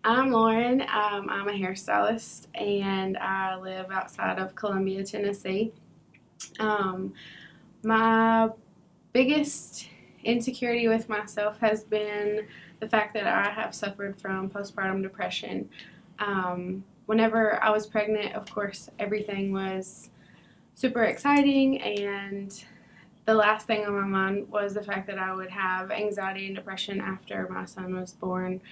I'm Lauren. I'm a hairstylist and I live outside of Columbia, Tennessee. Um, my biggest insecurity with myself has been the fact that I have suffered from postpartum depression. Whenever I was pregnant, of course, everything was super exciting, and the last thing on my mind was the fact that I would have anxiety and depression after my son was born.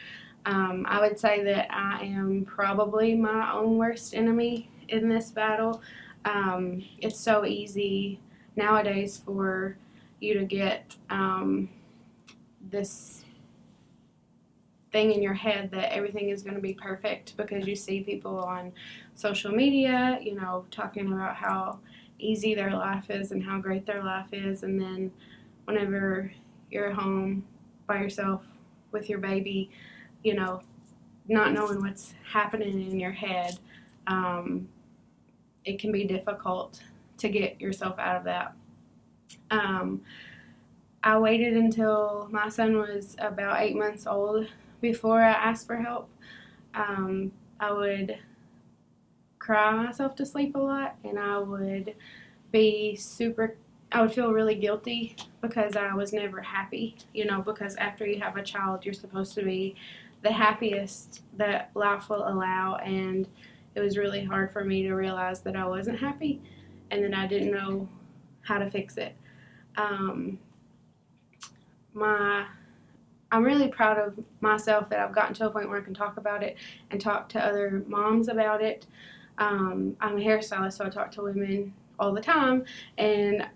I would say that I am probably my own worst enemy in this battle. It's so easy nowadays for you to get this thing in your head that everything is going to be perfect because you see people on social media, talking about how easy their life is and how great their life is, and then whenever you're at home by yourself with your baby, you know, not knowing what's happening in your head, um, it can be difficult to get yourself out of that. Um, I waited until my son was about 8 months old before I asked for help. I would cry myself to sleep a lot, and I would feel really guilty because I was never happy, because after you have a child, you're supposed to be the happiest that life will allow, and it was really hard for me to realize that I wasn't happy and that I didn't know how to fix it. Um, my I'm really proud of myself that I've gotten to a point where I can talk about it and talk to other moms about it. I'm a hairstylist, so I talk to women all the time, and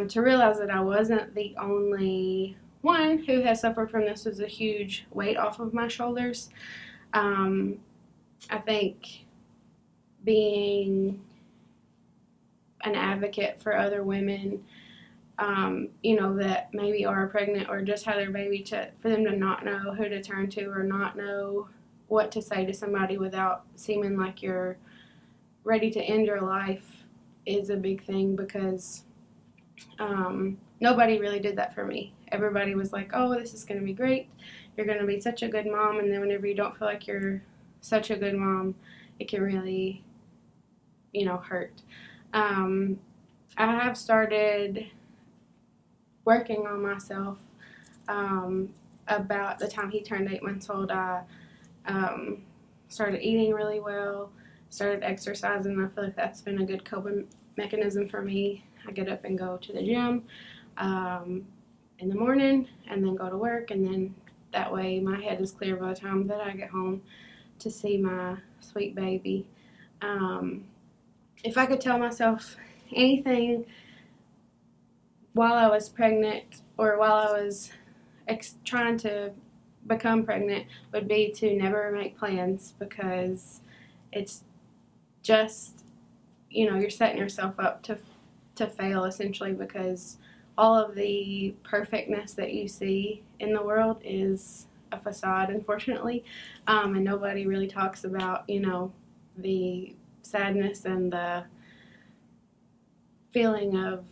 to realize that I wasn't the only one who has suffered from this was a huge weight off of my shoulders. Um, I think being an advocate for other women, that maybe are pregnant or just had their baby, for them to not know who to turn to or not know what to say to somebody without seeming like you're ready to end your life is a big thing, because nobody really did that for me. Everybody was like, oh, this is going to be great. You're going to be such a good mom. And then whenever you don't feel like you're such a good mom, it can really, hurt. I have started working on myself. About the time he turned 8 months old, I started eating really well, started exercising. I feel like that's been a good coping mechanism for me. I get up and go to the gym in the morning and then go to work, and then that way my head is clear by the time that I get home to see my sweet baby. If I could tell myself anything while I was pregnant or while I was trying to become pregnant, would be to never make plans, because it's just, you're setting yourself up to fail essentially, because all of the perfectness that you see in the world is a facade, unfortunately, and nobody really talks about, the sadness and the feeling of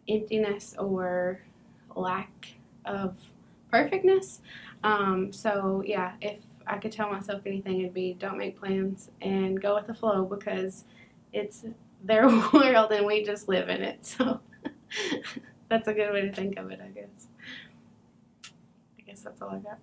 emptiness or lack of perfectness. So yeah, if I could tell myself anything, it'd be don't make plans and go with the flow, because it's their world and we just live in it. So that's a good way to think of it, I guess. I guess that's all I got.